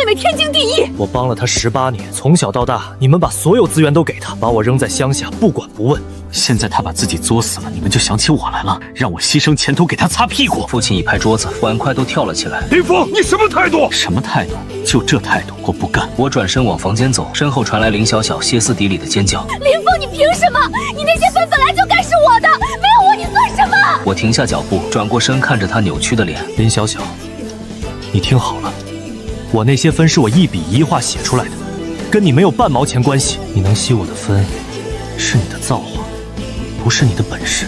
妹妹天经地义。我帮了她18年，从小到大，你们把所有资源都给她，把我扔在乡下，不管不问。现在她把自己作死了，你们就想起我来了，让我牺牲前途给她擦屁股。父亲一拍桌子，碗筷都跳了起来。林峰，你什么态度？什么态度？就这态度，我不干。我转身往房间走，身后传来林小小歇斯底里的尖叫。林峰，你凭什么？你那些分本来就该是我的，没有我你算什么？我停下脚步，转过身看着他扭曲的脸。林小小，你听好了，我那些分是我一笔一画写出来的，跟你没有半毛钱关系。你能吸我的分，是你的造化，不是你的本事，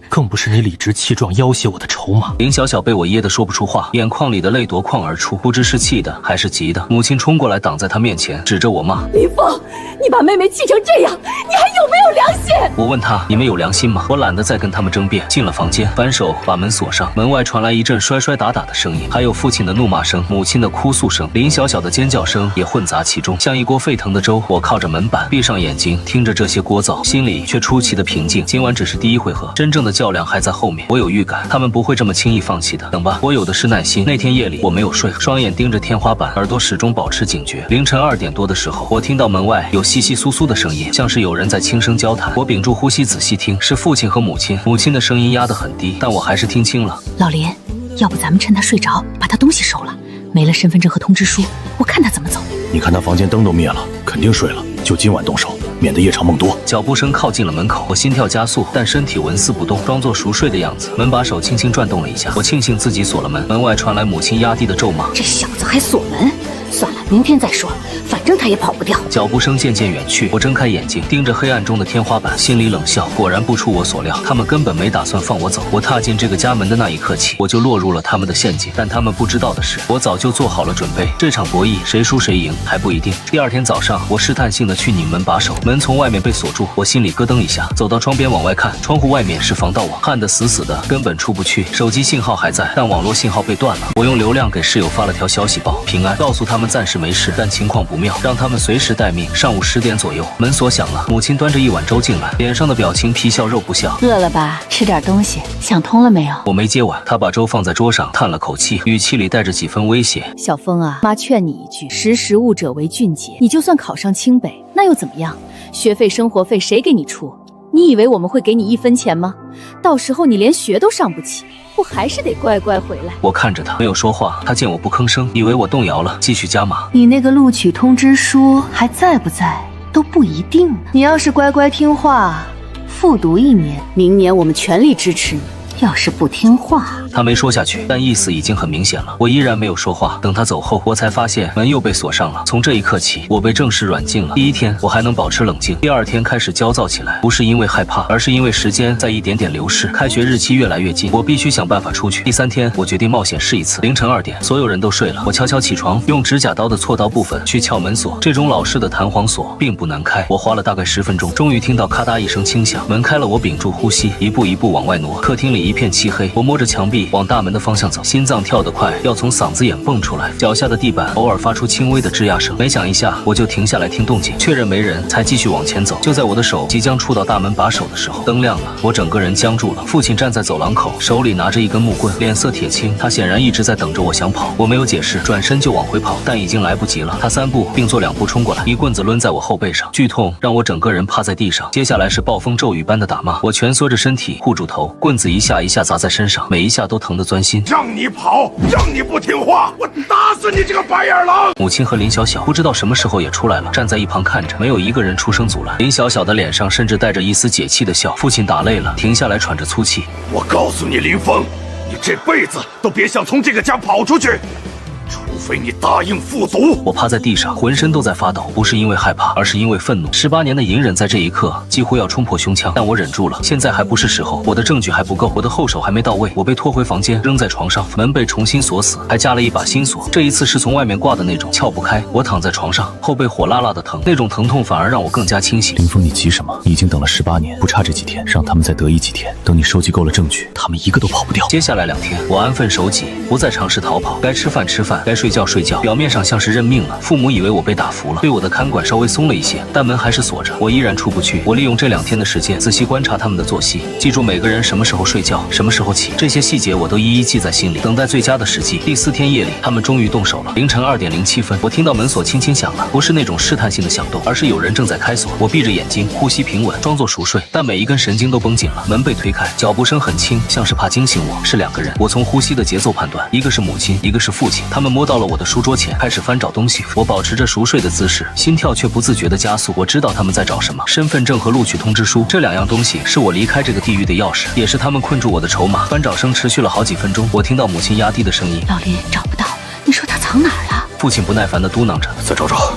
更不是你理直气壮要挟我的筹码。林小小被我噎得说不出话，眼眶里的泪夺眶而出，不知是气的还是急的。母亲冲过来挡在他面前，指着我骂：林峰，你把妹妹气成这样，你还有没有良心？我问他：你们有良心吗？我懒得再跟他们争辩，进了房间，反手把门锁上。门外传来一阵摔摔打打的声音，还有父亲的怒骂声、母亲的哭诉声，林小小的尖叫声也混杂其中，像一锅沸腾的粥。我靠着门板，闭上眼睛，听着这些聒噪，心里却出奇的平静。今晚只是第一回合，真正的较量还在后面。我有预感，他们不会这么轻易放弃的。等吧，我有的是耐心。那天夜里我没有睡，双眼盯着天花板，耳朵始终保持警觉。凌晨2点多的时候，我听到门外有窸窸窣窣的声音，像是有人在轻声交谈。我屏住呼吸，仔细听，是父亲和母亲。母亲的声音压得很低，但我还是听清了。老林，要不咱们趁他睡着，把他东西收了，没了身份证和通知书，我看他怎么走。你看他房间灯都灭了，肯定睡了，就今晚动手，免得夜长梦多。脚步声靠近了门口，我心跳加速，但身体纹丝不动，装作熟睡的样子。门把手轻轻转动了一下，我庆幸自己锁了门。门外传来母亲压低的咒骂：这小子还锁门，算了，明天再说，反正他也跑不掉。脚步声渐渐远去，我睁开眼睛，盯着黑暗中的天花板，心里冷笑。果然不出我所料，他们根本没打算放我走。我踏进这个家门的那一刻起，我就落入了他们的陷阱。但他们不知道的是，我早就做好了准备。这场博弈谁输谁赢还不一定。第二天早上，我试探性的去拧门把手，门从外面被锁住，我心里咯噔一下，走到窗边往外看，窗户外面是防盗网，焊得死死的，根本出不去。手机信号还在，但网络信号被断了。我用流量给室友发了条消息报平安，告诉他们暂时没事，但情况不妙，让他们随时待命。上午10点左右，门锁响了，母亲端着一碗粥进来，脸上的表情皮笑肉不笑。饿了吧？吃点东西。想通了没有？我没接碗，她把粥放在桌上，叹了口气，语气里带着几分威胁。小峰啊，妈劝你一句，识时务者为俊杰。你就算考上清北，那又怎么样？学费、生活费谁给你出？你以为我们会给你1分钱吗？到时候你连学都上不起，不还是得乖乖回来？我看着他，没有说话。他见我不吭声，以为我动摇了，继续加码。你那个录取通知书还在不在都不一定呢。你要是乖乖听话，复读1年，明年我们全力支持你。要是不听话，他没说下去，但意思已经很明显了。我依然没有说话。等他走后，我才发现门又被锁上了。从这一刻起，我被正式软禁了。第1天我还能保持冷静，第2天开始焦躁起来，不是因为害怕，而是因为时间在一点点流逝，开学日期越来越近，我必须想办法出去。第3天，我决定冒险试一次。凌晨2点，所有人都睡了，我悄悄起床，用指甲刀的锉刀部分去撬门锁。这种老式的弹簧锁并不难开，我花了大概10分钟，终于听到咔嗒一声轻响，门开了。我屏住呼吸，一步一步往外挪。客厅里一片漆黑，我摸着墙壁往大门的方向走，心脏跳得快，要从嗓子眼蹦出来。脚下的地板偶尔发出轻微的吱呀声，每响一下我就停下来听动静，确认没人才继续往前走。就在我的手即将触到大门把手的时候，灯亮了，我整个人僵住了。父亲站在走廊口，手里拿着一根木棍，脸色铁青，他显然一直在等着我想跑。我没有解释，转身就往回跑，但已经来不及了。他3步并作2步冲过来，一棍子抡在我后背上，剧痛让我整个人趴在地上。接下来是暴风骤雨般的打骂，我蜷缩着身体护住头，棍子一下一下砸在身上，每一下都疼得钻心。让你跑，让你不听话，我打死你这个白眼狼！母亲和林小小不知道什么时候也出来了，站在一旁看着，没有一个人出声阻拦。林小小的脸上甚至带着一丝解气的笑。父亲打累了，停下来喘着粗气。我告诉你，林峰，你这辈子都别想从这个家跑出去。除非你答应复读。我趴在地上，浑身都在发抖，不是因为害怕，而是因为愤怒。18年的隐忍在这一刻几乎要冲破胸腔，但我忍住了。现在还不是时候，我的证据还不够，我的后手还没到位。我被拖回房间，扔在床上，门被重新锁死，还加了一把新锁。这一次是从外面挂的那种，撬不开。我躺在床上，后背火辣辣的疼，那种疼痛反而让我更加清醒。林峰，你急什么？你已经等了18年，不差这几天，让他们再得意几天。等你收集够了证据，他们一个都跑不掉。接下来2天，我安分守己，不再尝试逃跑，该吃饭吃饭，该睡睡觉，表面上像是认命了。父母以为我被打服了，对我的看管稍微松了一些，但门还是锁着，我依然出不去。我利用这2天的时间，仔细观察他们的作息，记住每个人什么时候睡觉，什么时候起，这些细节我都一一记在心里，等待最佳的时机。第4天夜里，他们终于动手了。凌晨2点07分，我听到门锁轻轻响了，不是那种试探性的响动，而是有人正在开锁。我闭着眼睛，呼吸平稳，装作熟睡，但每一根神经都绷紧了。门被推开，脚步声很轻，像是怕惊醒我。是2个人，我从呼吸的节奏判断，一个是母亲，一个是父亲。他们摸到了我的书桌前，开始翻找东西。我保持着熟睡的姿势，心跳却不自觉的加速。我知道他们在找什么，身份证和录取通知书，这2样东西是我离开这个地狱的钥匙，也是他们困住我的筹码。翻找声持续了好几分钟，我听到母亲压低的声音：“老林，找不到，你说他藏哪儿了？”父亲不耐烦地嘟囔着：“再找找，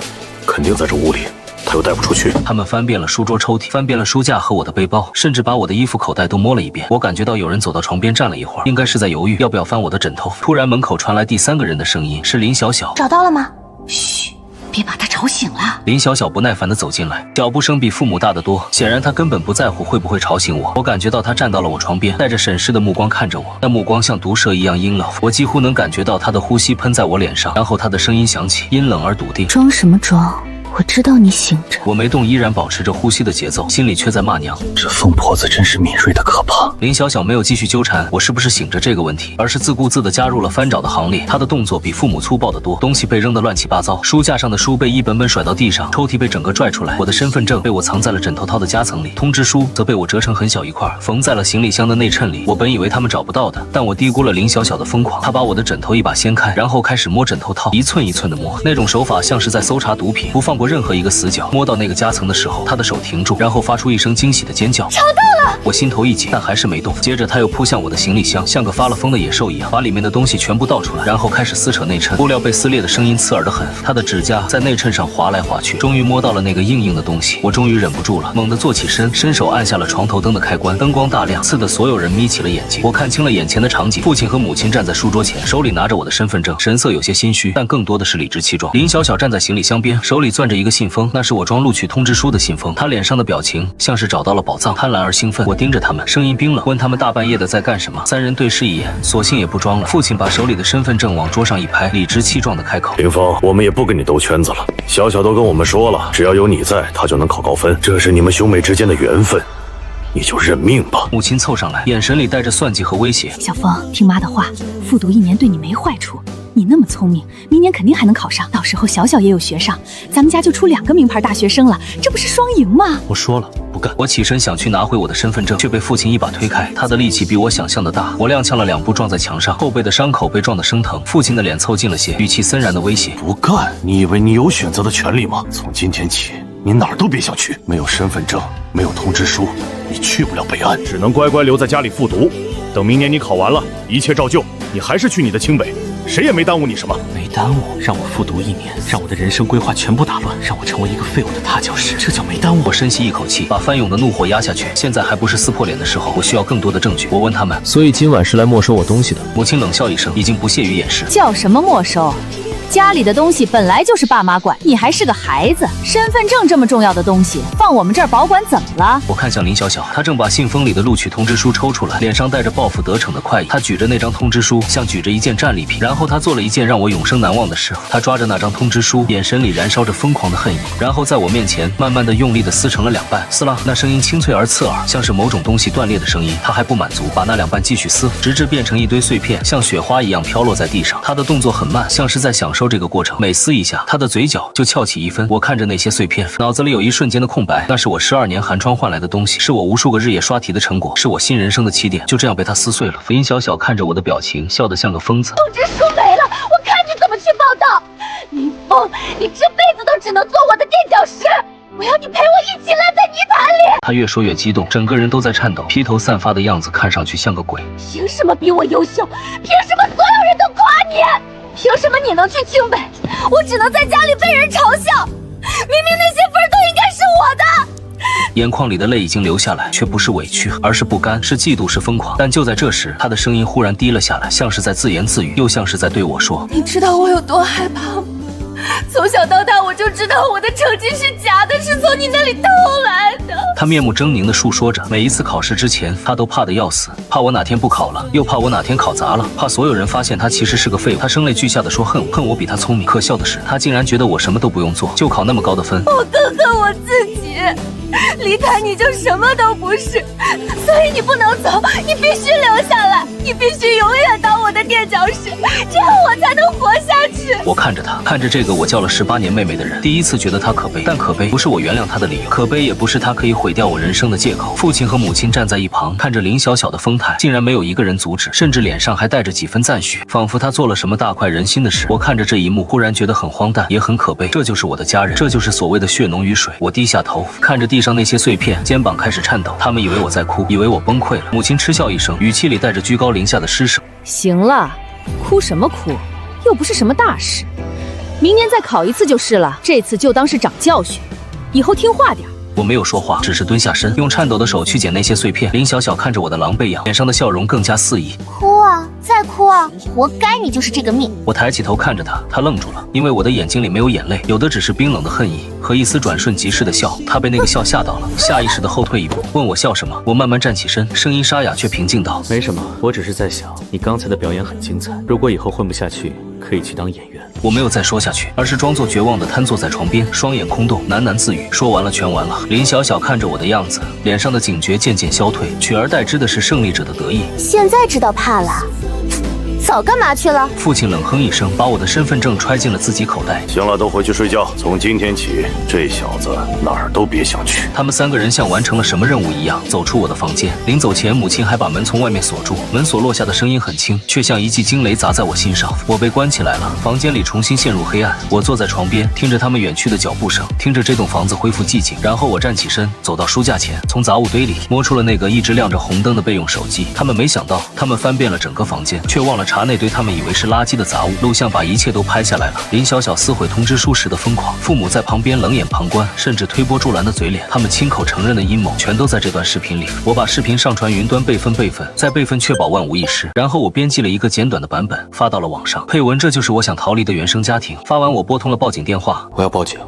肯定在这屋里，他又带不出去。”他们翻遍了书桌抽屉，翻遍了书架和我的背包，甚至把我的衣服口袋都摸了一遍。我感觉到有人走到床边站了一会儿，应该是在犹豫要不要翻我的枕头。突然门口传来第3个人的声音，是林小小。找到了吗？嘘，别把他吵醒了。林小小不耐烦地走进来，脚步声比父母大得多，显然他根本不在乎会不会吵醒我。我感觉到他站到了我床边，带着审视的目光看着我，那目光像毒蛇一样阴冷。我几乎能感觉到他的呼吸喷在我脸上，然后他的声音响起，阴冷而笃定：“装什么装？我知道你醒着。”我没动，依然保持着呼吸的节奏，心里却在骂娘：这疯婆子真是敏锐的可怕。林小小没有继续纠缠我是不是醒着这个问题，而是自顾自地加入了翻找的行列。他的动作比父母粗暴得多，东西被扔得乱七八糟，书架上的书被一本本甩到地上，抽屉被整个拽出来，我的身份证被我藏在了枕头套的夹层里，通知书则被我折成很小一块，缝在了行李箱的内衬里。我本以为他们找不到的，但我低估了林小小的疯狂。他把我的枕头一把掀开，然后开始摸枕头套，一寸一寸地摸，那种手法像是在搜查毒品，不放过任何一个死角。摸到那个夹层的时候，他的手停住，然后发出一声惊喜的尖叫：“找到了！”我心头一紧，但还是没动。接着他又扑向我的行李箱，像个发了疯的野兽一样，把里面的东西全部倒出来，然后开始撕扯内衬。布料被撕裂的声音刺耳得很，他的指甲在内衬上划来划去，终于摸到了那个硬硬的东西。我终于忍不住了，猛地坐起身，伸手按下了床头灯的开关，灯光大亮，刺得所有人眯起了眼睛。我看清了眼前的场景，父亲和母亲站在书桌前，手里拿着我的身份证，神色有些心虚，但更多的是理直气壮。林小小站在行李箱边，手里攥着一个信封，那是我装录取通知书的信封。他脸上的表情像是找到了宝藏，贪婪而兴奋。我盯着他们，声音冰冷，问他们大半夜的在干什么。3人对视一眼，索性也不装了。父亲把手里的身份证往桌上一拍，理直气壮地开口：“林峰，我们也不跟你兜圈子了。小小都跟我们说了，只要有你在，他就能考高分，这是你们兄妹之间的缘分，你就认命吧。”母亲凑上来，眼神里带着算计和威胁：“小峰，听妈的话，复读1年对你没坏处。你那么聪明，明年肯定还能考上，到时候小小也有学上，咱们家就出2个名牌大学生了，这不是双赢吗？”我说了不干。我起身想去拿回我的身份证，却被父亲一把推开。他的力气比我想象的大，我踉跄了2步撞在墙上，后背的伤口被撞得生疼。父亲的脸凑近了些，语气森然的威胁：“不干？你以为你有选择的权利吗？从今天起，你哪儿都别想去。没有身份证，没有通知书，你去不了北安，只能乖乖留在家里复读。等明年你考完了，一切照旧，你还是去你的清北，谁也没耽误你什么。”没耽误，让我复读1年，让我的人生规划全部打乱，让我成为一个废物的踏脚石，这叫没耽误。我深吸一口气，把翻涌的怒火压下去。现在还不是撕破脸的时候，我需要更多的证据。我问他们：“所以今晚是来没收我东西的？”母亲冷笑一声，已经不屑于掩饰：“叫什么没收？家里的东西本来就是爸妈管，你还是个孩子，身份证这么重要的东西放我们这儿保管怎么了？”我看向林小小，她正把信封里的录取通知书抽出来，脸上带着报复得逞的快意。她举着那张通知书，像举着一件战利品。然后她做了一件让我永生难忘的事，她抓着那张通知书，眼神里燃烧着疯狂的恨意，然后在我面前慢慢的用力的撕成了2半。撕拉，那声音清脆而刺耳，像是某种东西断裂的声音。她还不满足，把那2半继续撕，直至变成一堆碎片，像雪花一样飘落在地上。她的动作很慢，像是在享受这个过程。每撕一下，她的嘴角就翘起1分。我看着那些碎片，脑子里有一瞬间的空白。那是我12年寒窗换来的东西，是我无数个日夜刷题的成果，是我新人生的起点，就这样被她撕碎了。林小小看着我的表情，笑得像个疯子。通知书没了，我看你怎么去报道。林峰，你这辈子都只能做我的垫脚石，我要你陪我一起烂在泥潭里。他越说越激动，整个人都在颤抖，披头散发的样子看上去像个鬼。凭什么比我优秀？凭什么所有人都夸你？凭什么你能去清北，我只能在家里被人嘲笑？明明那些分都应该是我的。眼眶里的泪已经流下来，却不是委屈，而是不甘，是嫉妒，是疯狂。但就在这时，他的声音忽然低了下来，像是在自言自语，又像是在对我说：“你知道我有多害怕吗？从小到大，我就知道我的成成绩是假的，是从你那里偷来的。他面目狰狞地述说着，每一次考试之前，他都怕得要死，怕我哪天不考了，又怕我哪天考砸了，怕所有人发现他其实是个废物。他声泪俱下地说恨我比他聪明。可笑的是，他竟然觉得我什么都不用做，就考那么高的分。我更恨我自己，离开你就什么都不是，所以你不能走，你必须留下来，你必须永远当我的垫脚石，这样我才能活下去。我看着他，看着这个我叫了18年妹妹的人，第一次觉得他可悲，但可悲不是我原谅他的理由，可悲也不是他可以毁掉我人生的借口。父亲和母亲站在一旁，看着林小小的风采，竟然没有一个人阻止，甚至脸上还带着几分赞许，仿佛他做了什么大快人心的事。我看着这一幕，忽然觉得很荒诞，也很可悲。这就是我的家人，这就是所谓的血浓于水。我低下头，看着地上那些碎片，肩膀开始颤抖。他们以为我在哭，以为我崩溃了。母亲嗤笑一声，语气里带着居高临下的施舍。行了，哭什么哭？又不是什么大事，明年再考一次就是了。这次就当是长教训，以后听话点。我没有说话，只是蹲下身，用颤抖的手去捡那些碎片。林小小看着我的狼狈样，脸上的笑容更加肆意。哭啊，再哭啊，活该你就是这个命。我抬起头看着他，他愣住了，因为我的眼睛里没有眼泪，有的只是冰冷的恨意和一丝转瞬即逝的笑。他被那个笑吓到了，下意识的后退一步，问我笑什么。我慢慢站起身，声音沙哑却平静道：没什么，我只是在想，你刚才的表演很精彩，如果以后混不下去，可以去当演员。我没有再说下去，而是装作绝望的瘫坐在床边，双眼空洞，喃喃自语。说完了，全完了。林小小看着我的样子，脸上的警觉渐渐消退，取而代之的是胜利者的得意。现在知道怕了，早干嘛去了？父亲冷哼一声，把我的身份证揣进了自己口袋。行了，都回去睡觉。从今天起，这小子哪儿都别想去。他们3个人像完成了什么任务一样，走出我的房间。临走前，母亲还把门从外面锁住。门锁落下的声音很轻，却像一记惊雷砸在我心上。我被关起来了，房间里重新陷入黑暗。我坐在床边，听着他们远去的脚步声，听着这栋房子恢复寂静。然后我站起身，走到书架前，从杂物堆里摸出了那个一直亮着红灯的备用手机。他们没想到，他们翻遍了整个房间，却忘了查那堆他们以为是垃圾的杂物。录像把一切都拍下来了。林小小撕毁通知书时的疯狂，父母在旁边冷眼旁观，甚至推波助澜的嘴脸。他们亲口承认的阴谋，全都在这段视频里。我把视频上传云端备份，再备份确保万无一失。然后我编辑了一个简短的版本发到了网上，配文：这就是我想逃离的原生家庭。发完我拨通了报警电话，我要报警。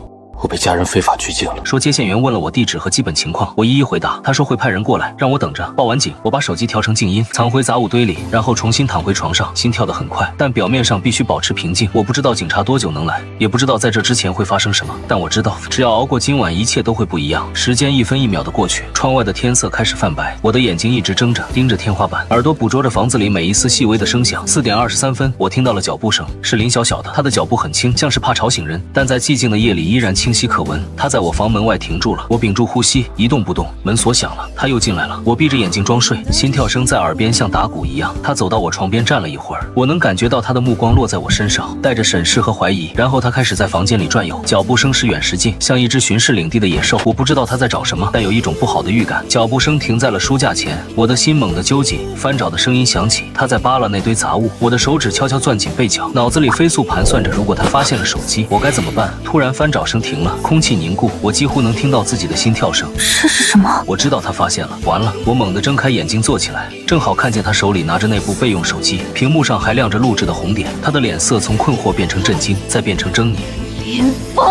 我被家人非法拘禁了。说接线员问了我地址和基本情况，我一一回答。他说会派人过来，让我等着。报完警，我把手机调成静音，藏回杂物堆里，然后重新躺回床上，心跳得很快，但表面上必须保持平静。我不知道警察多久能来，也不知道在这之前会发生什么，但我知道，只要熬过今晚，一切都会不一样。时间一分一秒的过去，窗外的天色开始泛白，我的眼睛一直睁着，盯着天花板，耳朵捕捉着房子里每一丝细微的声响。4点23分，我听到了脚步声，是林小小的。她的脚步很轻，像是怕吵醒人，但在寂静的夜里依然清晰可闻。她在我房门外停住了，我屏住呼吸，一动不动。门锁响了，她又进来了。我闭着眼睛装睡，心跳声在耳边像打鼓一样。她走到我床边站了一会儿，我能感觉到她的目光落在我身上，带着审视和怀疑。然后她开始在房间里转悠，脚步声时远时近，像一只巡视领地的野兽。我不知道她在找什么，但有一种不好的预感。脚步声停在了书架前，我的心猛地揪紧，翻找的声音响起，她在扒拉那堆杂物。我的手指悄悄攥紧被角，脑子里飞速盘算着，如果她发现了手机，我该怎么办？突然翻找声停了，空气凝固，我几乎能听到自己的心跳声。这是什么？我知道他发现了，完了！我猛地睁开眼睛坐起来，正好看见他手里拿着那部备用手机，屏幕上还亮着录制的红点。他的脸色从困惑变成震惊，再变成狰狞。林峰，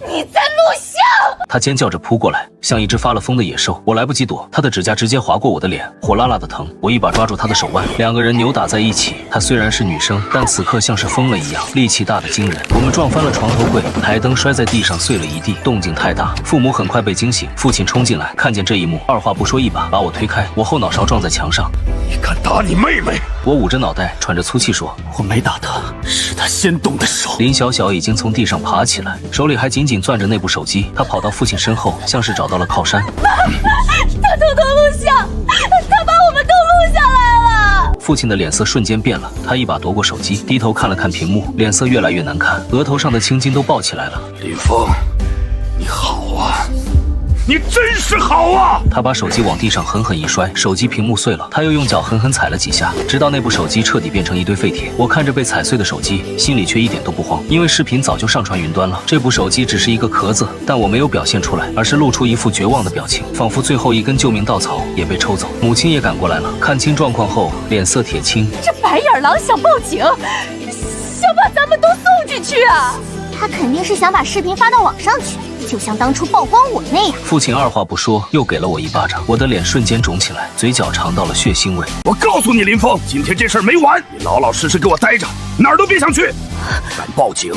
你在录像！他尖叫着扑过来，像一只发了疯的野兽。我来不及躲，他的指甲直接划过我的脸，火辣辣的疼。我一把抓住他的手腕，两个人扭打在一起。她虽然是女生，但此刻像是疯了一样，力气大得惊人。我们撞翻了床头柜，台灯摔在地上碎了一地，动静太大。父母很快被惊醒，父亲冲进来，看见这一幕，二话不说一把把我推开，我后脑勺撞在墙上。你敢打你妹妹？我捂着脑袋，喘着粗气说：“我没打他，是他先动的手。”林小小已经从地上爬起来，手里还紧紧攥着那部手机。她跑到父亲身后，像是找到了靠山。他偷偷录像，他把我们都录下来了。父亲的脸色瞬间变了，他一把夺过手机，低头看了看屏幕，脸色越来越难看，额头上的青筋都爆起来了。林峰，你好啊！你真是好啊！他把手机往地上狠狠一摔，手机屏幕碎了。他又用脚狠狠踩了几下，直到那部手机彻底变成一堆废铁。我看着被踩碎的手机，心里却一点都不慌，因为视频早就上传云端了。这部手机只是一个壳子，但我没有表现出来，而是露出一副绝望的表情，仿佛最后一根救命稻草也被抽走。母亲也赶过来了，看清状况后，脸色铁青。这白眼狼想报警，想把咱们都送进去啊！他肯定是想把视频发到网上去，就像当初曝光我那样。父亲二话不说，又给了我一巴掌，我的脸瞬间肿起来，嘴角尝到了血腥味。我告诉你，林峰，今天这事儿没完，你老老实实给我待着，哪儿都别想去。敢报警，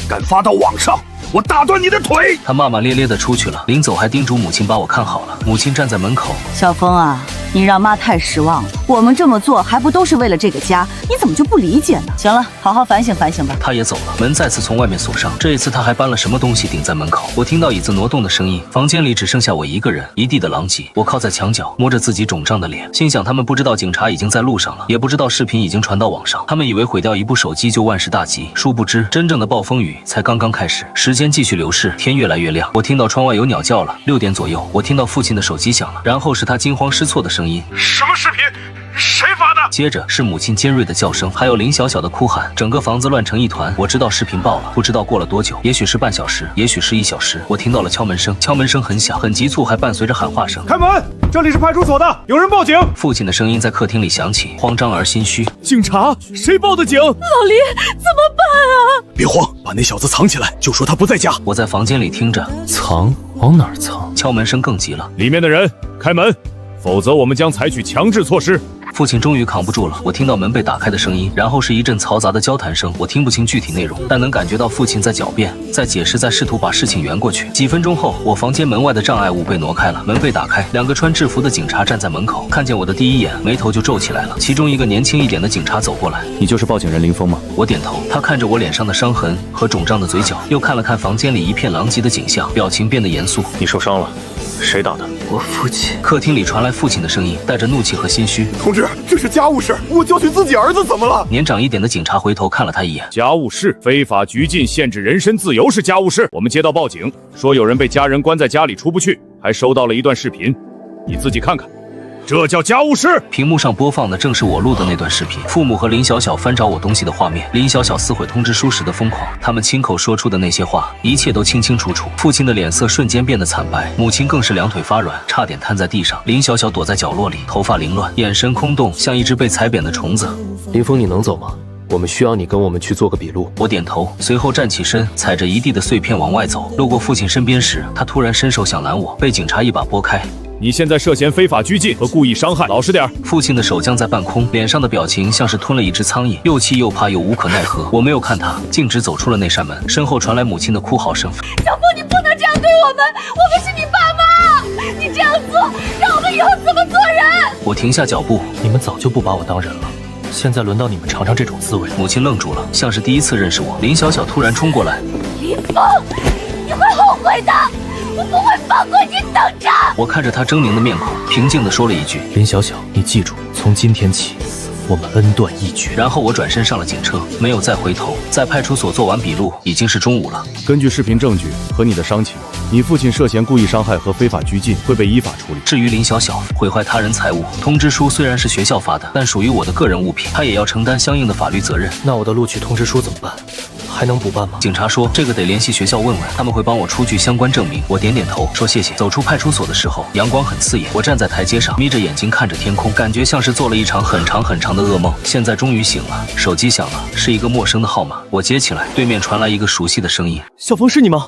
敢发到网上，我打断你的腿！他骂骂咧咧的出去了，临走还叮嘱母亲把我看好了。母亲站在门口，小峰啊，你让妈太失望了。我们这么做还不都是为了这个家？你怎么就不理解呢？行了，好好反省反省吧。他也走了，门再次从外面锁上。这一次他还搬了什么东西顶在门口。我听到椅子挪动的声音，房间里只剩下我一个人，一地的狼藉。我靠在墙角，摸着自己肿胀的脸，心想他们不知道警察已经在路上了，也不知道视频已经传到网上。他们以为毁掉一部手机就万事大吉，殊不知真正的暴风雨才刚刚开始。时间继续流逝，天越来越亮。我听到窗外有鸟叫了。6点左右，我听到父亲的手机响了，然后是他惊慌失措的声音：什么视频？谁发的？接着是母亲尖锐的叫声，还有林小小的哭喊，整个房子乱成一团。我知道视频爆了，不知道过了多久，也许是半小时，也许是1小时。我听到了敲门声，敲门声很响，很急促，还伴随着喊话声：开门！这里是派出所的，有人报警！父亲的声音在客厅里响起，慌张而心虚。警察？谁报的警？老林，怎么办啊？别慌，把那小子藏起来，就说他不在家。我在房间里听着，藏？往哪儿藏？敲门声更急了，里面的人开门，否则我们将采取强制措施。父亲终于扛不住了，我听到门被打开的声音，然后是一阵嘈杂的交谈声，我听不清具体内容，但能感觉到父亲在狡辩，在解释，在试图把事情圆过去。几分钟后，我房间门外的障碍物被挪开了，门被打开，2个穿制服的警察站在门口，看见我的第一眼，眉头就皱起来了。其中一个年轻一点的警察走过来：“你就是报警人林峰吗？”我点头。他看着我脸上的伤痕和肿胀的嘴角，又看了看房间里一片狼藉的景象，表情变得严肃：“你受伤了，谁打的？”我父亲。客厅里传来父亲的声音，带着怒气和心虚：“同志，这是家务事，我教训自己儿子怎么了？”年长一点的警察回头看了他一眼：“家务事，非法拘禁、限制人身自由是家务事。我们接到报警，说有人被家人关在家里出不去，还收到了一段视频，你自己看看。”这叫家务事。屏幕上播放的正是我录的那段视频，父母和林小小翻找我东西的画面，林小小撕毁通知书时的疯狂，他们亲口说出的那些话，一切都清清楚楚。父亲的脸色瞬间变得惨白，母亲更是两腿发软，差点瘫在地上。林小小躲在角落里，头发凌乱，眼神空洞，像一只被踩扁的虫子。林峰，你能走吗？我们需要你跟我们去做个笔录。我点头，随后站起身，踩着一地的碎片往外走。路过父亲身边时，他突然伸手想拦我，被警察一把拨开。你现在涉嫌非法拘禁和故意伤害，老实点。父亲的手僵在半空，脸上的表情像是吞了一只苍蝇，又气又怕又无可奈何。我没有看他，径直走出了那扇门，身后传来母亲的哭嚎声：“小峰，你不能这样对我们，我们是你爸妈，你这样做，让我们以后怎么做人？”我停下脚步，你们早就不把我当人了，现在轮到你们尝尝这种滋味。母亲愣住了，像是第一次认识我。林小小突然冲过来：“林峰，你会后悔的。”我不会放过你，等着！我看着他狰狞的面孔，平静地说了一句：“林小小，你记住，从今天起，我们恩断义绝。”然后我转身上了警车，没有再回头。在派出所做完笔录，已经是中午了。根据视频证据和你的伤情，你父亲涉嫌故意伤害和非法拘禁，会被依法处理。至于林小小毁坏他人财物，通知书虽然是学校发的，但属于我的个人物品，他也要承担相应的法律责任。那我的录取通知书怎么办？还能补办吗？警察说这个得联系学校问问，他们会帮我出具相关证明。我点点头说谢谢。走出派出所的时候，阳光很刺眼，我站在台阶上，眯着眼睛看着天空，感觉像是做了一场很长很长的噩梦。现在终于醒了，手机响了，是一个陌生的号码。我接起来，对面传来一个熟悉的声音：“小峰，是你吗？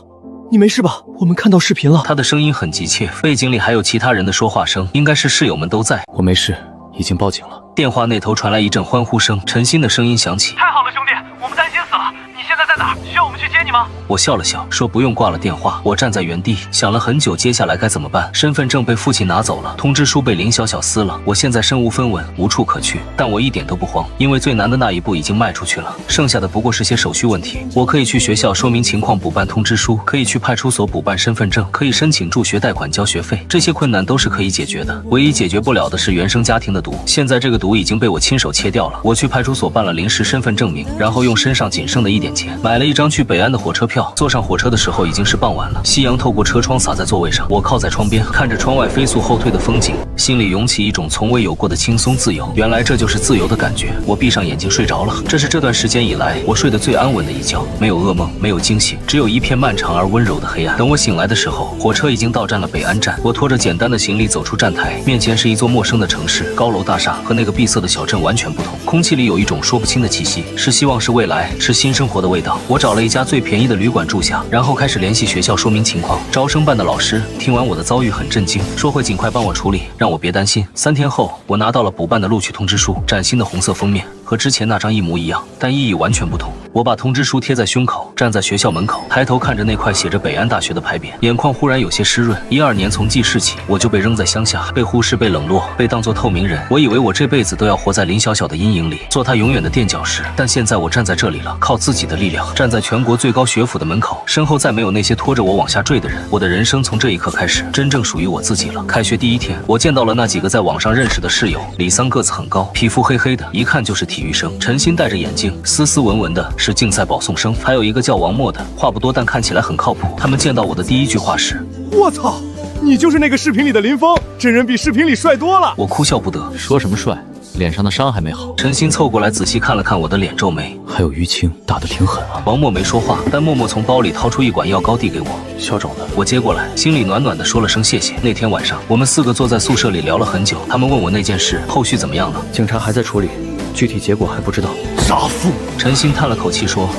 你没事吧？我们看到视频了。”他的声音很急切，背景里还有其他人的说话声，应该是室友们都在。我没事，已经报警了。电话那头传来一阵欢呼声，陈鑫的声音响起：“太好了，兄弟，我们担心死了。你现在在哪儿？需要我们去接你吗？”我笑了笑，说不用，挂了电话。我站在原地想了很久，接下来该怎么办？身份证被父亲拿走了，通知书被林小小撕了，我现在身无分文，无处可去。但我一点都不慌，因为最难的那一步已经迈出去了，剩下的不过是些手续问题。我可以去学校说明情况补办通知书，可以去派出所补办身份证，可以申请助学贷款交学费，这些困难都是可以解决的。唯一解决不了的是原生家庭的毒，现在这个毒已经被我亲手切掉了。我去派出所办了临时身份证明，然后用身上仅剩的一点钱买了一张去北安的火车票。坐上火车的时候已经是傍晚了，夕阳透过车窗洒在座位上，我靠在窗边，看着窗外飞速后退的风景，心里涌起一种从未有过的轻松自由。原来这就是自由的感觉。我闭上眼睛睡着了，这是这段时间以来我睡得最安稳的一觉，没有噩梦，没有惊醒，只有一片漫长而温柔的黑暗。等我醒来的时候，火车已经到站了北安站。我拖着简单的行李走出站台，面前是一座陌生的城市，高楼大厦和那个闭塞的小镇完全不同，空气里有一种说不清的气息，是希望，是未来，是新生活的味道。我找了一家最便宜的旅馆住下，然后开始联系学校说明情况。招生办的老师听完我的遭遇很震惊，说会尽快帮我处理，让我别担心。3天后，我拿到了补办的录取通知书，崭新的红色封面，和之前那张一模一样，但意义完全不同。我把通知书贴在胸口，站在学校门口，抬头看着那块写着北安大学的牌匾，眼眶忽然有些湿润。12年从记事起，我就被扔在乡下，被忽视，被冷落，被当作透明人。我以为我这辈子都要活在林小小的阴影里，做他永远的垫脚石。但现在我站在这里了，靠自己的力量，站在全国最高学府的门口，身后再没有那些拖着我往下坠的人。我的人生从这一刻开始，真正属于我自己了。开学第1天，我见到了那几个在网上认识的室友。李桑个子很高，皮肤黑黑的，一看就是体育生。陈鑫戴着眼镜，斯斯文文的，是竞赛保送生。还有一个叫王默的，话不多，但看起来很靠谱。他们见到我的第一句话是：我操，你就是那个视频里的林峰，真人比视频里帅多了。我哭笑不得，说什么帅，脸上的伤还没好。陈鑫凑过来仔细看了看我的脸，皱眉。还有淤青，打得挺狠啊。王默没说话，但默默从包里掏出一管药膏递给我。消肿的。我接过来，心里暖暖的，说了声谢谢。那天晚上，我们4个坐在宿舍里聊了很久。他们问我那件事后续怎么样了，警察还在处理，具体结果还不知道。杀父！陈鑫叹了口气说：“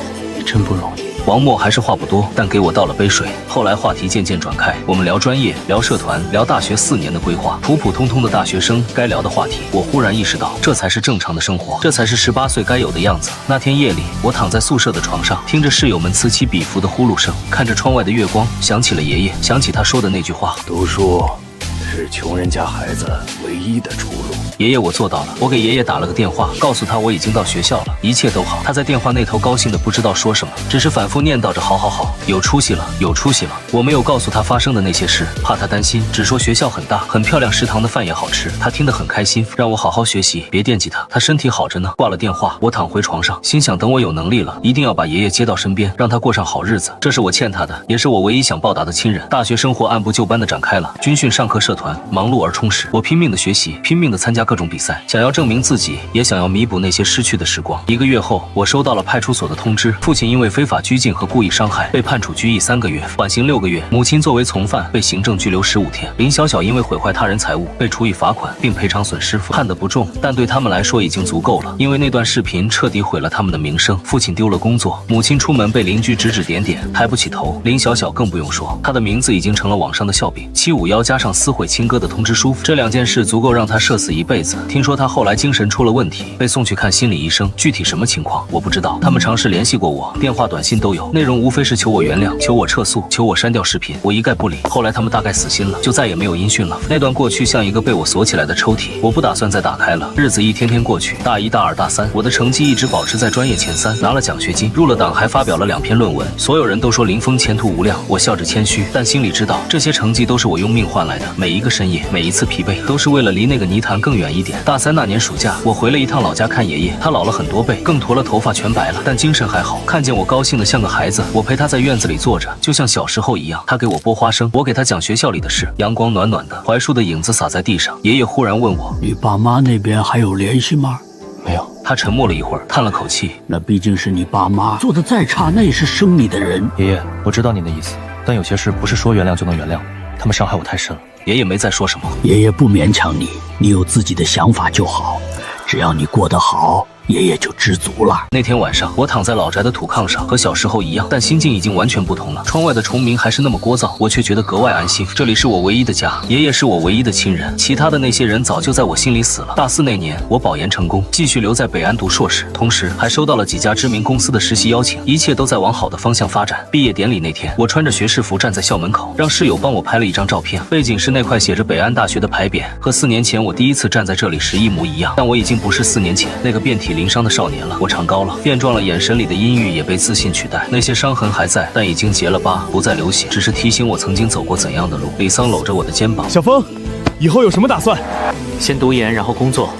真不容易。”王默还是话不多，但给我倒了杯水。后来话题渐渐转开，我们聊专业，聊社团，聊大学4年的规划，普普通通的大学生该聊的话题。我忽然意识到，这才是正常的生活，这才是18岁该有的样子。那天夜里，我躺在宿舍的床上，听着室友们此起彼伏的呼噜声，看着窗外的月光，想起了爷爷，想起他说的那句话：读书是穷人家孩子唯一的出路。爷爷，我做到了。我给爷爷打了个电话，告诉他我已经到学校了，一切都好。他在电话那头高兴的不知道说什么，只是反复念叨着好好好，有出息了，有出息了。我没有告诉他发生的那些事，怕他担心，只说学校很大，很漂亮，食堂的饭也好吃。他听得很开心，让我好好学习，别惦记他，他身体好着呢。挂了电话，我躺回床上，心想等我有能力了，一定要把爷爷接到身边，让他过上好日子。这是我欠他的，也是我唯一想报答的亲人。大学生活按部就班的展开了，军训、上课、社团，忙碌而充实。我拼命的学习，拼命的参加各种比赛，想要证明自己，也想要弥补那些失去的时光。1个月后，我收到了派出所的通知，父亲因为非法拘禁和故意伤害被判处拘役3个月，缓刑6个月；母亲作为从犯被行政拘留15天。林小小因为毁坏他人财物被处以罚款并赔偿损失，判得不重，但对他们来说已经足够了。因为那段视频彻底毁了他们的名声，父亲丢了工作，母亲出门被邻居指指点点，抬不起头。林小小更不用说，他的名字已经成了网上的笑柄。751加上撕毁亲哥的通知书，这2件事足够让他社死一辈子。听说他后来精神出了问题，被送去看心理医生，具体什么情况我不知道。他们尝试联系过我，电话、短信都有，内容无非是求我原谅，求我撤诉，求我删掉视频，我一概不理。后来他们大概死心了，就再也没有音讯了。那段过去像一个被我锁起来的抽屉，我不打算再打开了。日子一天天过去，大1、大2、大3，我的成绩一直保持在专业前3，拿了奖学金，入了党，还发表了2篇论文。所有人都说林峰前途无量，我笑着谦虚，但心里知道这些成绩都是我用命换来的。每一个深夜，每一次疲惫，都是为了离那个泥潭更远一点。大3那年暑假，我回了一趟老家看爷爷，他老了很多倍，更驼了头发，全白了，但精神还好。看见我高兴的像个孩子，我陪他在院子里坐着，就像小时候一样。他给我剥花生，我给他讲学校里的事。阳光暖暖的，槐树的影子洒在地上。爷爷忽然问我：“你爸妈那边还有联系吗？”没有。他沉默了一会儿，叹了口气：“那毕竟是你爸妈，做的再差，那也是生你的人。”爷爷，我知道您的意思，但有些事不是说原谅就能原谅，他们伤害我太深了。爷爷没再说什么。爷爷不勉强你，你有自己的想法就好，只要你过得好，爷爷就知足了。那天晚上，我躺在老宅的土炕上，和小时候一样，但心境已经完全不同了。窗外的虫鸣还是那么聒噪，我却觉得格外安心。这里是我唯一的家，爷爷是我唯一的亲人，其他的那些人早就在我心里死了。大4那年，我保研成功，继续留在北安读硕士，同时还收到了几家知名公司的实习邀请，一切都在往好的方向发展。毕业典礼那天，我穿着学士服站在校门口，让室友帮我拍了一张照片，背景是那块写着北安大学的牌匾，和4年前我第一次站在这里时一模一样。但我已经不是4年前那个遍体鳞伤的少年了，我长高了，变壮了，眼神里的阴郁也被自信取代。那些伤痕还在，但已经结了疤，不再流血，只是提醒我曾经走过怎样的路。李桑搂着我的肩膀：“小峰，以后有什么打算？”“先读研，然后工作，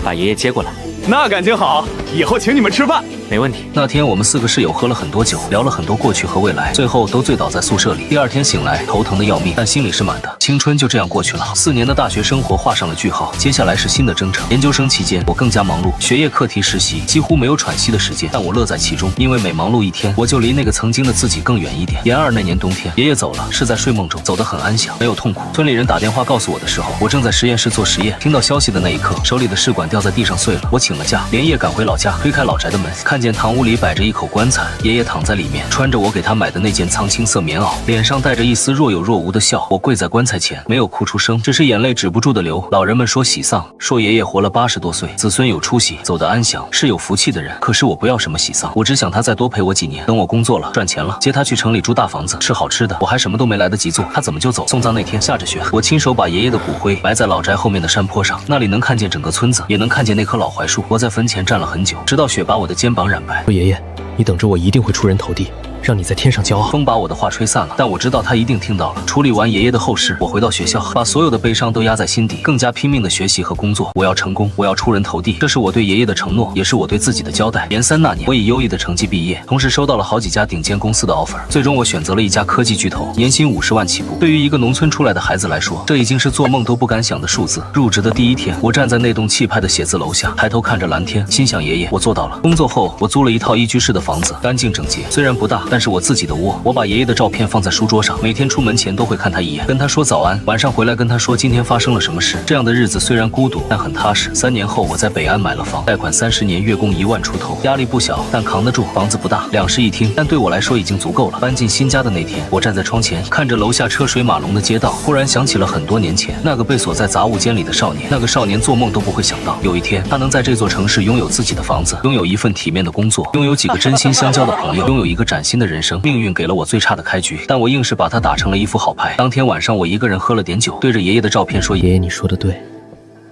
把爷爷接过来。”“那感情好。”以后请你们吃饭。没问题。那天我们4个室友喝了很多酒，聊了很多过去和未来，最后都醉倒在宿舍里。第2天醒来，头疼的要命，但心里是满的。青春就这样过去了，4年的大学生活画上了句号，接下来是新的征程。研究生期间，我更加忙碌，学业、课题、实习，几乎没有喘息的时间，但我乐在其中，因为每忙碌一天，我就离那个曾经的自己更远一点。研2那年冬天，爷爷走了，是在睡梦中，走得很安详，没有痛苦。村里人打电话告诉我的时候，我正在实验室做实验。听到消息的那一刻，手里的试管掉在地上碎了。我请了假，连夜赶回老家，推开老宅的门，看见堂屋里摆着一口棺材，爷爷躺在里面，穿着我给他买的那件苍青色棉袄，脸上带着一丝若有若无的笑。我跪在棺材前，没有哭出声，只是眼泪止不住的流。老人们说喜丧，说爷爷活了80多岁，子孙有出息，走得安详，是有福气的人。可是我不要什么喜丧，我只想他再多陪我几年，等我工作了，赚钱了，接他去城里住大房子，吃好吃的。我还什么都没来得及做，他怎么就走？送葬那天下着雪，我亲手把爷爷的骨灰埋在老宅后面的山坡上，那里能看见整个村子，也能看见那棵老槐树。我在坟前站了很久，直到雪把我的肩膀染白。爷爷，你等着，我一定会出人头地，让你在天上骄傲。风把我的话吹散了，但我知道他一定听到了。处理完爷爷的后事，我回到学校，把所有的悲伤都压在心底，更加拼命的学习和工作。我要成功，我要出人头地，这是我对爷爷的承诺，也是我对自己的交代。研3那年，我以优异的成绩毕业，同时收到了好几家顶尖公司的 offer， 最终我选择了一家科技巨头，年薪50万起步。对于一个农村出来的孩子来说，这已经是做梦都不敢想的数字。入职的第1天，我站在那栋气派的写字楼下，抬头看着蓝天，心想爷爷，我做到了。工作后，我租了一套1居室的房子，干净整洁，虽然不大，但是我自己的窝。我把爷爷的照片放在书桌上，每天出门前都会看他一眼，跟他说早安，晚上回来跟他说今天发生了什么事。这样的日子虽然孤独，但很踏实。3年后，我在北安买了房，贷款30年，月供1万出头，压力不小，但扛得住。房子不大，2室1厅，但对我来说已经足够了。搬进新家的那天，我站在窗前，看着楼下车水马龙的街道，忽然想起了很多年前那个被锁在杂物间里的少年。那个少年做梦都不会想到，有一天他能在这座城市拥有自己的房子，拥有一份体面的工作，拥有几个真心相交的朋友，拥有一个崭新的人生。命运给了我最差的开局，但我硬是把它打成了一副好牌。当天晚上，我一个人喝了点酒，对着爷爷的照片说：“爷爷，你说的对，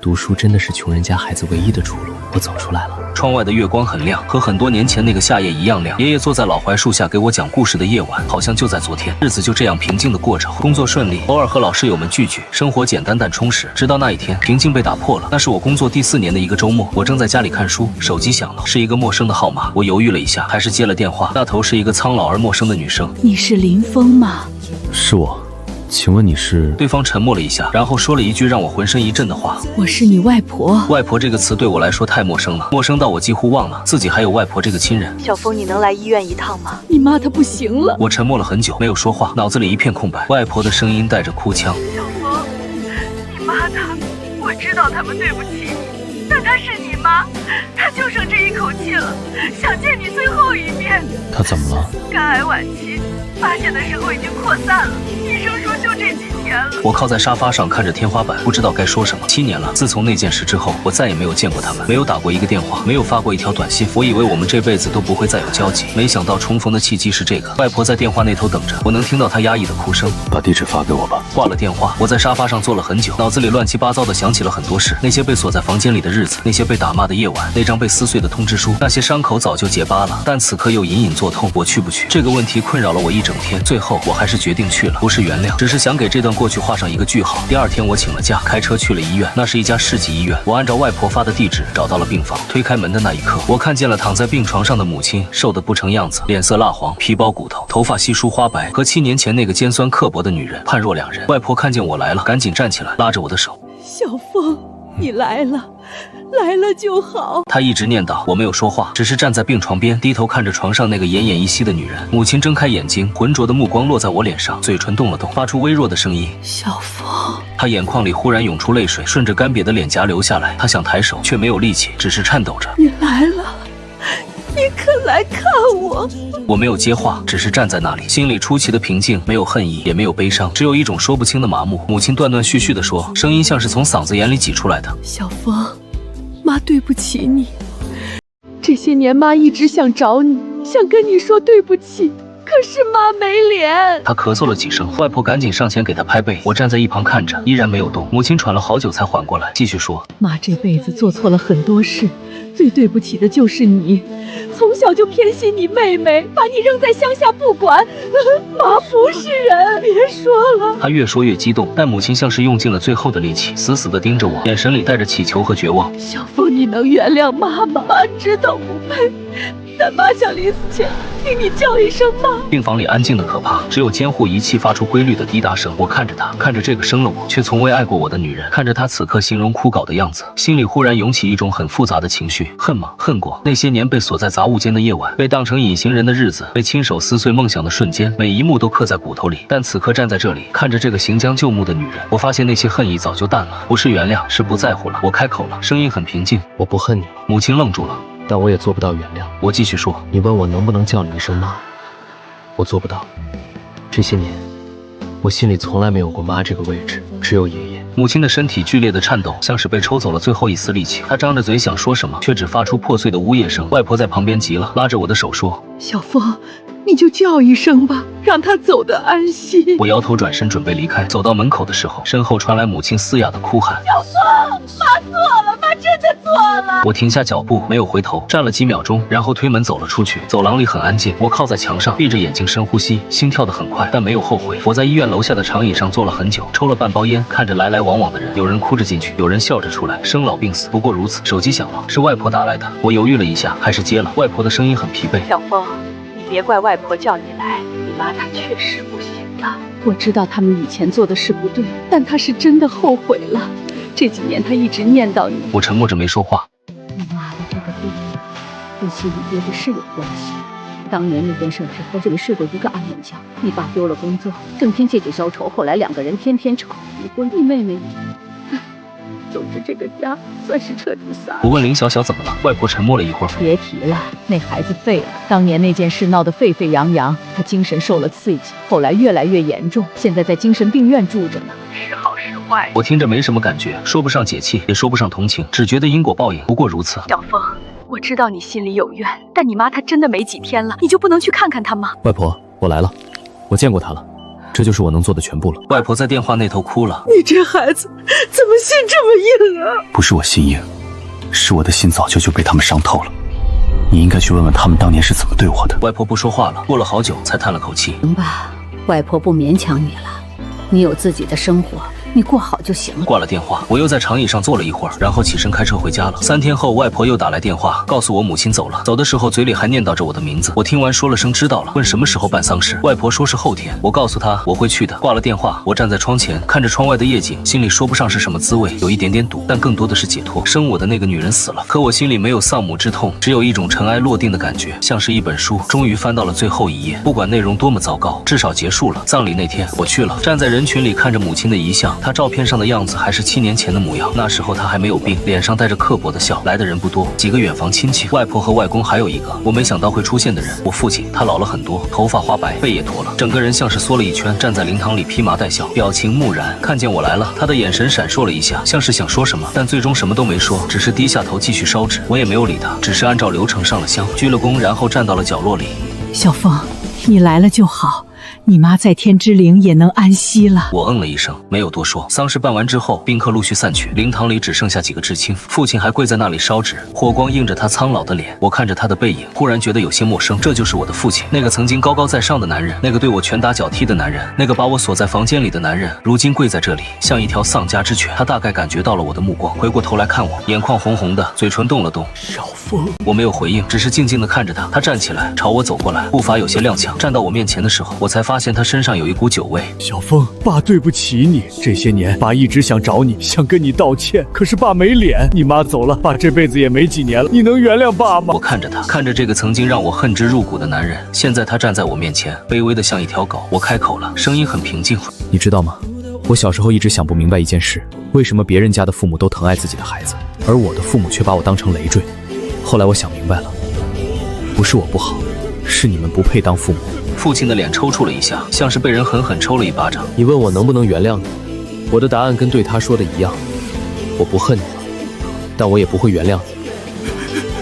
读书真的是穷人家孩子唯一的出路。我走出来了。”窗外的月光很亮，和很多年前那个夏夜一样亮。爷爷坐在老槐树下给我讲故事的夜晚，好像就在昨天。日子就这样平静的过着，工作顺利，偶尔和老室友们聚聚，生活简单但充实。直到那一天，平静被打破了。那是我工作第4年的一个周末，我正在家里看书，手机响了，是一个陌生的号码。我犹豫了一下，还是接了电话。那头是一个苍老而陌生的女生。你是林峰吗？是我。请问你是？对方沉默了一下，然后说了一句让我浑身一震的话：“我是你外婆。”外婆这个词对我来说太陌生了，陌生到我几乎忘了自己还有外婆这个亲人。小峰，你能来医院一趟吗？你妈她不行了。我沉默了很久，没有说话，脑子里一片空白。外婆的声音带着哭腔：“小峰，你妈她，我知道他们对不起你，但她是你妈，她就剩这一口气了，想见你最后一面。”她怎么了？肝癌晚期，发现的时候已经扩散了，医生说就这几天了。我靠在沙发上看着天花板，不知道该说什么。7年了，自从那件事之后，我再也没有见过他们，没有打过一个电话，没有发过一条短信。我以为我们这辈子都不会再有交集，没想到重逢的契机是这个。外婆在电话那头等着，我能听到她压抑的哭声。把地址发给我吧。挂了电话，我在沙发上坐了很久，脑子里乱七八糟的想起了很多事，那些被锁在房间里的日子，那些被打骂的夜晚，那张被撕碎的通知书，那些伤口早就结疤了，但此刻又隐隐作痛。我去不去？这个问题困扰了我一整天，最后我还是决定去了，不是原谅，只是想给这段过去画上一个句号。第2天我请了假，开车去了医院，那是一家市级医院。我按照外婆发的地址找到了病房，推开门的那一刻，我看见了躺在病床上的母亲，瘦得不成样子，脸色蜡黄，皮包骨头，头发稀疏花白，和7年前那个尖酸刻薄的女人判若两人。外婆看见我来了，赶紧站起来，拉着我的手：“小峰，你来了，来了就好。”她一直念叨，我没有说话，只是站在病床边，低头看着床上那个奄奄一息的女人。母亲睁开眼睛，浑浊的目光落在我脸上，嘴唇动了动，发出微弱的声音：“小峰。”她眼眶里忽然涌出泪水，顺着干瘪的脸颊流下来。她想抬手，却没有力气，只是颤抖着：“你来了，你可来看我。”我没有接话，只是站在那里，心里出奇的平静，没有恨意，也没有悲伤，只有一种说不清的麻木。母亲断断续续地说，声音像是从嗓子眼里挤出来的：“小峰，妈对不起你。这些年妈一直想找你，想跟你说对不起，可是妈没脸。”她咳嗽了几声，外婆赶紧上前给她拍背。我站在一旁看着，依然没有动。母亲喘了好久才缓过来，继续说：“妈这辈子做错了很多事，最对不起的就是你。从小就偏心你妹妹，把你扔在乡下不管。妈不是人，别说了。”她越说越激动，但母亲像是用尽了最后的力气，死死地盯着我，眼神里带着乞求和绝望。小峰，你你能原谅妈吗？妈知道不配，但妈想临死前听你叫一声妈。病房里安静的可怕，只有监护仪器发出规律的滴答声。我看着她，看着这个生了我却从未爱过我的女人，看着她此刻形容枯槁的样子，心里忽然涌起一种很复杂的情绪。恨吗？恨过那些年被锁在杂物间的夜晚，被当成隐形人的日子，被亲手撕碎梦想的瞬间，每一幕都刻在骨头里。但此刻站在这里，看着这个行将就木的女人，我发现那些恨意早就淡了，不是原谅，是不在乎了。我开口了，声音很平静，我不恨你。母亲愣住了，但我也做不到原谅。我继续说，你问我能不能叫你一声妈，我做不到。这些年，我心里从来没有过妈这个位置，只有爷爷。母亲的身体剧烈的颤抖，像是被抽走了最后一丝力气。她张着嘴想说什么，却只发出破碎的呜咽声。外婆在旁边急了，拉着我的手说：“小凤，你就叫一声吧，让他走得安心。”我摇头转身准备离开，走到门口的时候，身后传来母亲嘶哑的哭喊：“小凤，妈错了，妈真的错了。”我停下脚步，没有回头，站了几秒钟，然后推门走了出去。走廊里很安静，我靠在墙上，闭着眼睛深呼吸，心跳得很快，但没有后悔。我在医院楼下的长椅上坐了很久，抽了半包烟，看着来来往往的人，有人哭着进去，有人笑着出来，生老病死不过如此。手机响了，是外婆打来的，我犹豫了一下，还是接了。外婆的声音很疲惫：“小凤，你别怪外婆叫你来，你妈她确实不行了。我知道他们以前做的事不对，但她是真的后悔了。这几年她一直念叨你。”我沉默着没说话。你妈的这个病跟心理爹的是有关系。当年那件事之后，就没睡过一个安稳觉。你爸丢了工作，整天借酒消愁，后来两个人天天吵，离婚。你妹妹你，总之这个家算是彻底散了。我问林小小怎么了，外婆沉默了一会儿。别提了，那孩子废了。当年那件事闹得沸沸扬扬，他精神受了刺激，后来越来越严重，现在在精神病院住着呢。是好是坏，我听着没什么感觉，说不上解气，也说不上同情，只觉得因果报应不过如此。小凤，我知道你心里有怨，但你妈她真的没几天了，你就不能去看看她吗？外婆，我来了，我见过她了，这就是我能做的全部了。外婆在电话那头哭了。你这孩子怎么心这么硬啊？不是我心硬，是我的心早就被他们伤透了。你应该去问问他们当年是怎么对我的。外婆不说话了，过了好久才叹了口气。行吧，外婆不勉强你了，你有自己的生活，你过好就行了。挂了电话，我又在长椅上坐了一会儿，然后起身开车回家了。3天后，外婆又打来电话，告诉我母亲走了。走的时候嘴里还念叨着我的名字。我听完说了声知道了，问什么时候办丧事。外婆说是后天。我告诉她我会去的。挂了电话，我站在窗前看着窗外的夜景，心里说不上是什么滋味，有一点点堵，但更多的是解脱。生我的那个女人死了，可我心里没有丧母之痛，只有一种尘埃落定的感觉，像是一本书终于翻到了最后一页，不管内容多么糟糕，至少结束了。葬礼那天我去了，站在人群里看着母亲的遗像，她照片上的样子还是7年前的模样，那时候她还没有病，脸上带着刻薄的笑。来的人不多，几个远房亲戚，外婆和外公，还有一个我没想到会出现的人，我父亲。他老了很多，头发花白，背也驼了，整个人像是缩了一圈，站在灵堂里披麻戴孝，表情木然。看见我来了，他的眼神闪烁了一下，像是想说什么，但最终什么都没说，只是低下头继续烧纸。我也没有理他，只是按照流程上了香，鞠了躬，然后站到了角落里。小凤，你来了就好，你妈在天之灵也能安息了。我嗯了一声，没有多说。丧事办完之后，宾客陆续散去，灵堂里只剩下几个至亲。父亲还跪在那里烧纸，火光映着他苍老的脸。我看着他的背影，忽然觉得有些陌生。这就是我的父亲，那个曾经高高在上的男人，那个对我拳打脚踢的男人，那个把我锁在房间里的男人，如今跪在这里，像一条丧家之犬。他大概感觉到了我的目光，回过头来看我，眼眶红红的，嘴唇动了动。小凤，我没有回应，只是静静地看着他。他站起来朝我走过来，步伐有些踉跄。站到我面前的时候，我才发现他身上有一股酒味。小凤，爸对不起你，这些年爸一直想找你，想跟你道歉，可是爸没脸。你妈走了，爸这辈子也没几年了，你能原谅爸吗？我看着他，看着这个曾经让我恨之入骨的男人，现在他站在我面前，卑微的像一条狗。我开口了，声音很平静。你知道吗？我小时候一直想不明白一件事，为什么别人家的父母都疼爱自己的孩子，而我的父母却把我当成累赘。后来我想明白了，不是我不好，是你们不配当父母。父亲的脸抽搐了一下，像是被人狠狠抽了一巴掌。你问我能不能原谅你，我的答案跟对他说的一样，我不恨你了，但我也不会原谅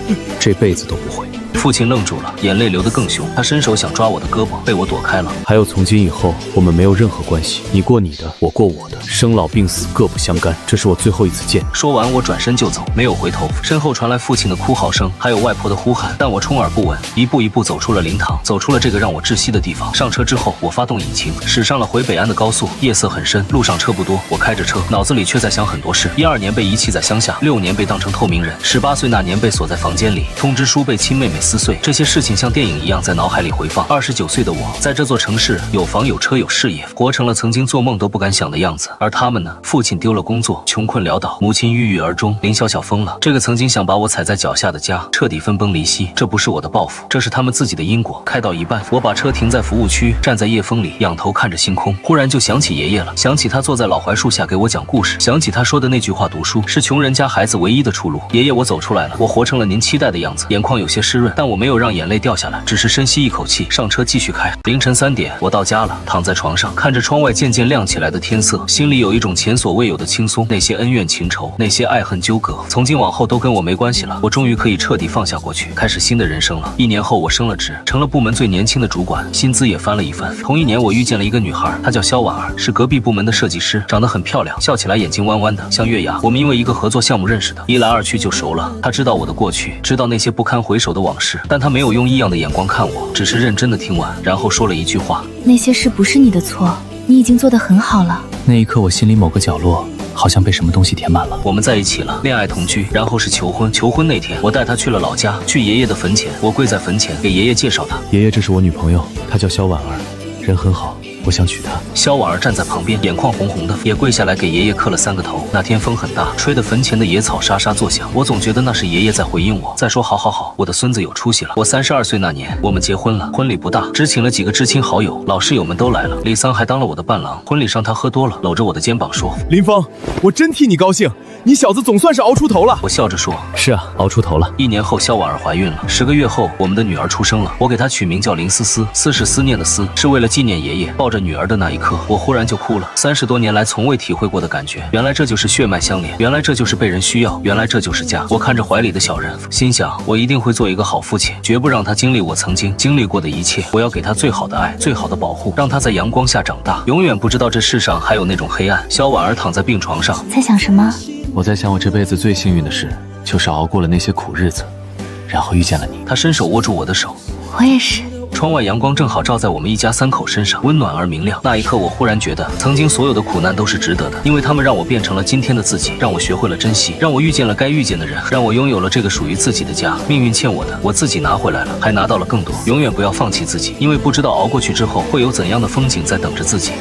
你，这辈子都不会。父亲愣住了，眼泪流得更凶。他伸手想抓我的胳膊，被我躲开了。还有，从今以后我们没有任何关系，你过你的，我过我的，生老病死各不相干。这是我最后一次见你。说完，我转身就走，没有回头。身后传来父亲的哭嚎声，还有外婆的呼喊，但我充耳不闻，一步一步走出了灵堂，走出了这个让我窒息的地方。上车之后，我发动引擎，驶上了回北安的高速。夜色很深，路上车不多，我开着车，脑子里却在想很多事。12年被遗弃在乡下，6年被当成透明人，18岁那年被锁在房间里，通知书被亲妹妹撕碎，这些事情像电影一样在脑海里回放。29岁的我，在这座城市有房有车有事业，活成了曾经做梦都不敢想的样子。而他们呢？父亲丢了工作，穷困潦倒；母亲郁郁而终，林小小疯了。这个曾经想把我踩在脚下的家，彻底分崩离析。这不是我的报复，这是他们自己的因果。开到一半，我把车停在服务区，站在夜风里，仰头看着星空。忽然就想起爷爷了，想起他坐在老槐树下给我讲故事，想起他说的那句话：读书是穷人家孩子唯一的出路。爷爷，我走出来了，我活成了您期待的样子。眼眶有些湿润，但我没有让眼泪掉下来，只是深吸一口气，上车继续开。凌晨3点，我到家了，躺在床上，看着窗外渐渐亮起来的天色，心里有一种前所未有的轻松。那些恩怨情仇，那些爱恨纠葛，从今往后都跟我没关系了。我终于可以彻底放下过去，开始新的人生了。1年后，我升了职，成了部门最年轻的主管，薪资也翻了一番。同1年，我遇见了一个女孩，她叫肖婉儿，是隔壁部门的设计师，长得很漂亮，笑起来眼睛弯弯的，像月牙。我们因为一个合作项目认识的，一来二去就熟了。她知道我的过去，知道那些不堪回首的往事，但她没有用异样的眼光看我，只是认真的听完，然后说了一句话：那些事不是你的错，你已经做得很好了。那一刻，我心里某个角落好像被什么东西填满了。我们在一起了，恋爱同居，然后是求婚。求婚那天，我带她去了老家，去爷爷的坟前，我跪在坟前给爷爷介绍她。爷爷，这是我女朋友，她叫肖婉儿，人很好，我想娶她。肖婉儿站在旁边，眼眶红红的，也跪下来给爷爷磕了3个头。那天风很大，吹得坟前的野草沙沙作响，我总觉得那是爷爷在回应我，在说好好好，我的孙子有出息了。我32岁那年，我们结婚了，婚礼不大，只请了几个知亲好友，老室友们都来了，李桑还当了我的伴郎。婚礼上他喝多了，搂着我的肩膀说：林峰，我真替你高兴，你小子总算是熬出头了。我笑着说：是啊，熬出头了。1年后，肖婉儿怀孕了，10个月后，我们的女儿出生了，我给她取名叫林思思，思是思念的思，是为了纪念爷爷。抱着女儿的那一刻，我忽然就哭了。30多年来从未体会过的感觉，原来这就是血脉相连，原来这就是被人需要，原来这就是家。我看着怀里的小人，心想我一定会做一个好父亲，绝不让他经历我曾经经历过的一切。我要给他最好的爱，最好的保护，让他在阳光下长大，永远不知道这世上还有那种黑暗。肖婉儿躺在病床上，在想什么？我在想，我这辈子最幸运的事，就是熬过了那些苦日子，然后遇见了你。他伸手握住我的手，我也是。窗外阳光正好照在我们一家3口身上，温暖而明亮。那一刻，我忽然觉得，曾经所有的苦难都是值得的，因为他们让我变成了今天的自己，让我学会了珍惜，让我遇见了该遇见的人，让我拥有了这个属于自己的家。命运欠我的，我自己拿回来了，还拿到了更多。永远不要放弃自己，因为不知道熬过去之后会有怎样的风景在等着自己。